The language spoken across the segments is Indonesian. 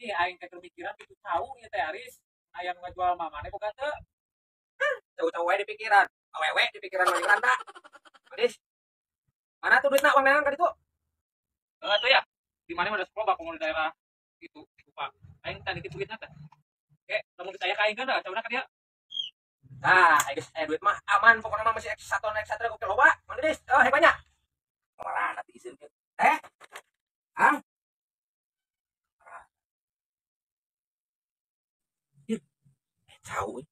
Ih, aing teh kepikiran kitu tahu ieu teh Aris. Aya nu ngajual mamane boga teu? Jauh-jauh wae di pikiran. Awewe di pikiran maling randa. Gadis. Mana tuh duitna uang neangan ka ditu? Tuh ya. Di mana ada sekolah bakal di daerah itu, Pak. Aing tadi nitip duitna teh. Oke, lamun ditanya ka aing kan da, cauna ka dia. Nah, guys, duit mah aman pokoknya mah masih X1 X1 gokil loba. Mana Dis? Oh, hek banyak. Kemaran nanti isin. Ah? Jauh.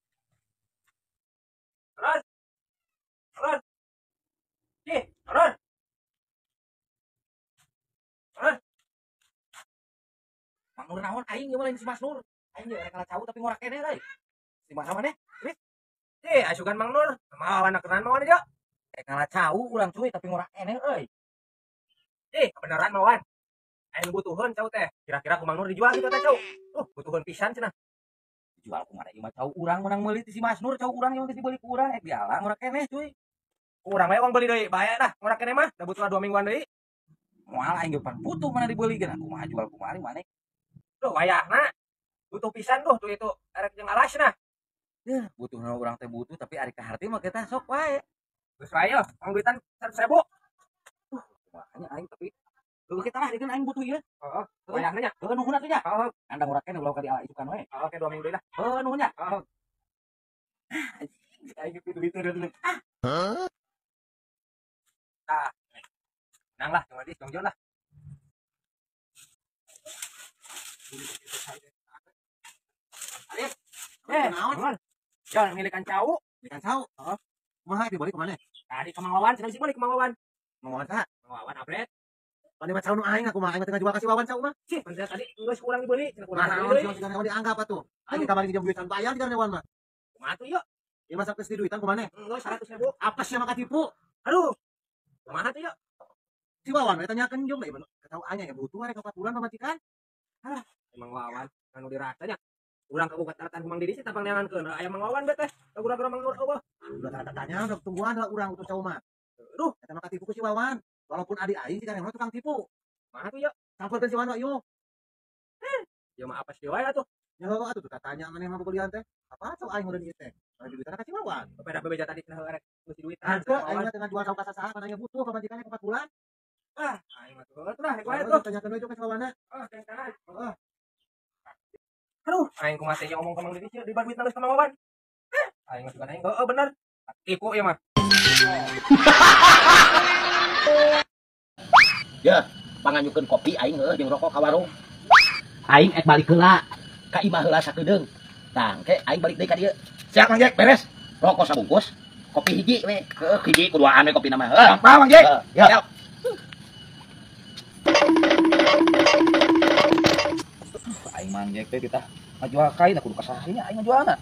Terus, terus. Nih, terus. Terus. Mang Nur naon aing ieu mah lain si Mas Nur. Aing ge rek jauh tapi ngorak kene euy. Si Mas mana? Nih. Asugan Mang Nur. Mawan keran mawan aja. Kalah jauh urang cuy tapi ngorak kene euy. Kebenaran mawan. Aing butuhun cau teh. Kira-kira ku Mang Nur dijual gitu teh cau. Butuhun pisan cenah. Dijual ku mana ieu mah cau urang menang meuli ti si Mas Nur cau urang yang dibeli ku urang dialah ngorak keneh cuy. Urang mah uang beli deui bae dah ngorak keneh mah da butuh 2 mingguan deui. Moal aing ge pan butuh mana dibeli geuna kumaha jual kumari maneh. Duh wayahna. Butuh pisan tuh itu arek jeung alasna. Butuhna urang teh butuh tapi ari ka harti mah kita sok wae. Geus wae yo, ang duitan 100.000. Makanya aing tapi dulu kita lah dikeun aing butuh ieu. Heeh. Wayahna nya. Nuhun atuh nya. Heeh. Anda ngorak keneh ulah ka diala isukan we. Oke 2 minggu deui lah. Nuhun nya. Heeh. Aing kitu dulu. Hah? Nang lah, cuma di Jongjon lah. Alis. Naon? Jangan milikan cau. Milikan cau. Heeh. Kumaha dibalik ke mana? Tadi ke Mang Wawan, cenah si balik ke Mang Wawan. Mang Wawan saha? Mang Wawan update. Pani mah cau nu aing aku mah aing tengah jual kasih Wawan cau mah. Sih, pantes tadi geus kurang dibeli, cenah kurang dibeli. Nah, naon dianggap atuh. Aing kamari dijam duitan bayar di Wawan mah. Kumaha tuh yuk? Ieu mah sakit duitan kumaha? Geus 100.000. Apa sih mah katipu? Aduh. Kumaha tuh yuk? Si Wawan tanyakeun jeung ieu tahu anya ya butuh rek 4 bulan pamajikan. Alah, Mang Wawan anu dirasanya. Urang kabukat taratan kumang diri sih tampang neangankeun. Aya Mang Wawan bet teh. Gura-gura Mang Nur eueuh. Udah tanya udah tungguan lah urang untuk cau mah. Duh, eta mah katipu ku si Wawan. Walaupun adik aing kan emang tukang tipu. Mana tuh yuk? Sampeurkeun si Wawan yuk. Ya mah apa sih wae atuh? Ya atuh tanya maneh mah pembelian teh. Apa cau aing udah dieu teh? Anu duitana ka si Wawan. Beda bebeja tadi cenah rek ngeusi duit. Aing tengah jual cau ka sasaha manehnya butuh pamajikannya 4 bulan. Aing mah tuh lah rek wae tuh. Tanyakeun we ka si Wawan. Heeh. Aduh, aing kumaha teh ngomong ka Mang Didi sih di duit nangis sama Wawan. Aing mah aing bener. Tipu ieu mah. Ya, panganyukeun kopi aing heuh jeung rokok ka warung. Aing ek balik heula. Ka imah heula sakedeung. Tah, engke aing balik deui ka dieu. Siap Mang Jek, beres. Rokok sabungkus, kopi hiji we. Heuh, hiji kuduaan we kopi na mah. Heuh, Mang Jek. Ya. Aing Mang Jek teh kita ngajual kain kudu ka saha aing ngajualna.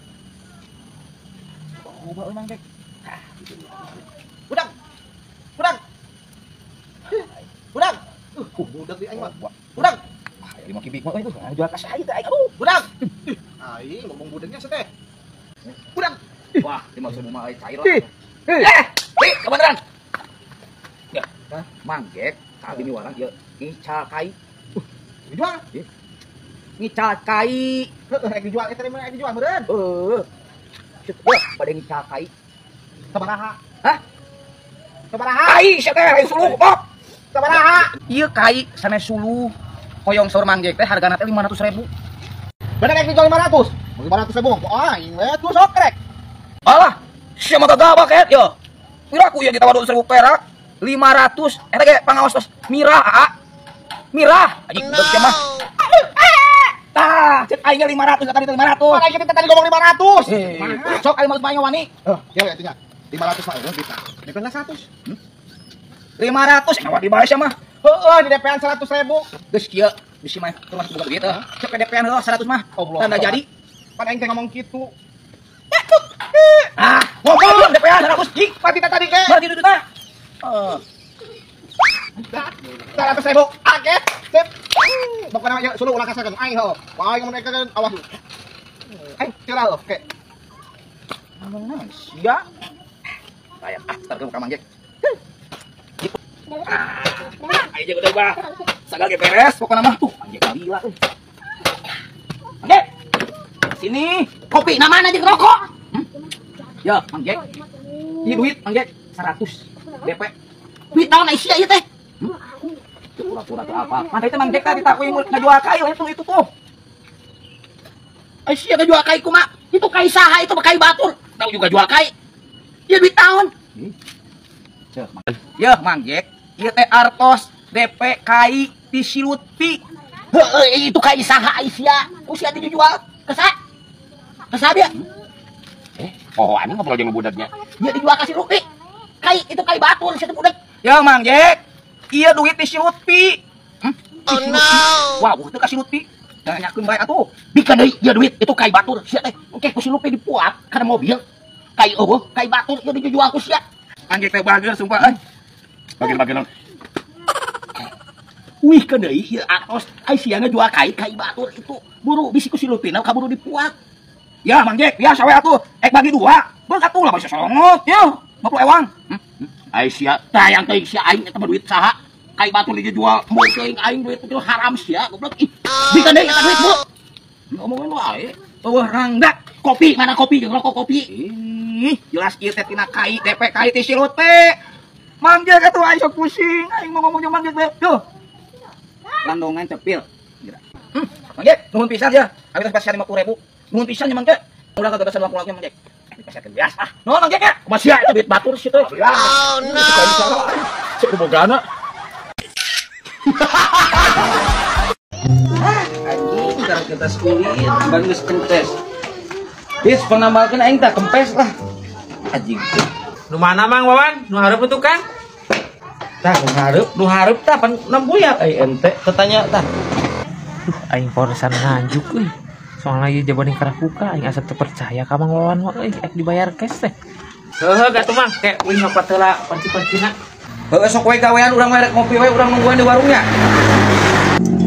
Coba Mang Jek. Budang. Budak di aing mah. Budang. Ieu mah kibik mah itu ngajual ka saha teh aing. Budang. Aing ngomong budaknya teh. Budang. Wah, di maksud mah cair lah. Kebenaran. Ya, Mang Jek, abi ni warang ieu ngical kai. Dijual? Ngical kai. Heeh, rek dijual eta mah dijual meureun. Heeh. Wah, bade ngical kai. Sabaraha? Hah? Sabaraha? Kai sia teh lain suluh, Bob. Sabaraha? Ieu kai sanes suluh. Hoyong saur Mang Jek teh hargana teh 500.000. Bade rek dijual 500. 500.000. Aing we tuh sok rek. Alah, sia mah gagabak et yo. Pira ku ieu ditawar 20.000 perak. 500. Eta ge pangaos tos Mirah. Mirah, anjing sia mah. Tah, cek aing 500 tadi 500. Mana kita tadi ngomong 500. Sok aing mau main wani. Kieu atunya. 500 mah eueuh kita. DP 100. 500 ngawat dibae sia mah. Heeh, di DP-an 100.000. Geus kieu, bisi mah rumah boga duit teh. Cek DP-an heuh 100 mah. Tanda jadi. Pan aing teh ngomong kitu. Ngomong DP-an 100 jik. Pati tadi ke. Berarti itu tah. 100.000. Oke. Sip. Pokoknya aja suluh ulah kasakeun aing heuh. Wah aing mereka awas. Aing cerah heuh, oke. Ngomong sia. Aya tar ka Mang Jek. Aing jeung udah bah. Sagal ge beres pokona mah tuh anjing gila euy. sini. Kopi na mana jeung rokok? Ya, Mang Jack. Ieu duit Mang Jack 100 DP. Duit naon sia ieu teh? Pura-pura teh apa? Mantap teh Mang Jack tadi takui ngajual kai itu tuh. Sia ngajual kai kumaha? Itu kai saha itu kai batur. Tahu juga jual kai. Ieu duit naon? Ya, Mang Jack. Ieu teh artos DP kai ti si Lutfi. Heuh, itu kai saha sia? Usia dijual ke dia. Oh, anjing ngobrol jeung budaknya. Dia dijual ka si Lutfi. Kai itu kai batur si budak. Ya, Mang Jack. Ieu duit ti si Lutfi. Oh no. Wah, teu ka si Lutfi. Tanyakeun bae atuh. Bika deui ieu duit itu kai batur sia teh. Oke, ku si Lutfi dipuak kana mobil. Kai eueuh, kai batur ieu dijual ku sia. Mang Jack teh bager sumpah euy. Bager-bager. Wih, kan deui ieu atos ai sia ngajual kai batur itu. Buru bisi ku si Lutfi na kaburu dipuak. Ya, Mang Jack, ya sawe atuh. Bagi 2. Beung atuh lah bisa songot. Yo, 50 ewang. Ai sia tayang teuing sia aing eta duit saha? Kai batur dijual moal teuing aing duit itu haram sia goblok. Bika deui eta duit, Bu. Ngomongin wae. Eueuh rangga. Kopi, mana kopi jeung rokok kopi. Jelas ieu teh tina kai DP kai ti si Lutfi. Mang Jack atuh aing sok pusing. Aing mau ngomong jeung Mang Jack tuh. Landongan cepil. Mang Jack, nuhun pisan ya. Abi teh spesial 50.000. Nuhun pisan ya Mang Jack. Udah kagak 50 lagi Mang Jack. Spesial biasa. Nuhun Mang Jack ya. Masih aya duit batur situ. Oh no. Cek bogana. Anjing karena kita kulit ban geus kempes. Bis penambalkeun aing tah kempes lah. Anjing. Nu mana Mang Wawan? Nu hareup itu kan? Tah nu hareup tah pan nambuyat ai ente tetanya tah. Aing porosan nganjuk euy. Soalnya ieu jabaning karakuka aing asa teu percaya ka Mang Wawan mah euy ek dibayar cash teh. Heuh gatuh Mang, teh uing ngapa heula panci-pancina. Heuh sok we gawean urang merek ngopi we urang nungguan di warungnya.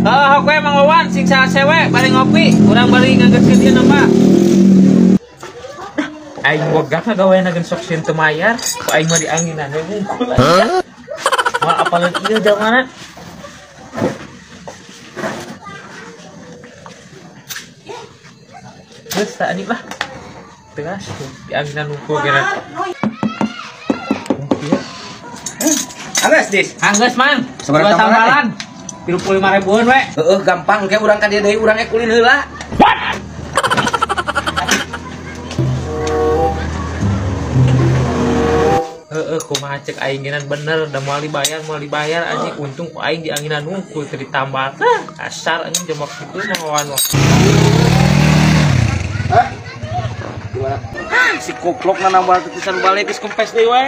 Hok we Mang Wawan siksa sewe bari ngopi, urang bari nganggeuskeun ieu nambah. Aing wegah gawean ageun sok sieun teu mayar, ku aing mah dianginan we ngungkul. Moal apaleun ieu jamanana. Geus tadi lah. Tegas dianginan ngungkul geura. Anggeus dis. Anggeus Mang. Sabaraha tambalan? 35.000-an we. Heeh, gampang ke urang ka dieu deui urang ek ulin heula. Kumaha cek ainginan bener da moal dibayar anjing untung ku aing dianginan nungkul teu ditambah. Kasar anjing jam kitu Mang Wawan mah. Si koplok na nambal titisan balik geus kempes deui we.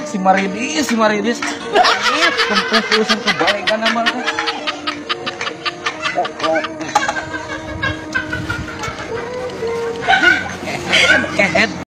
Si Maridis. Kempes urusan kebalik kan nambal teh. Koplok. Kehet.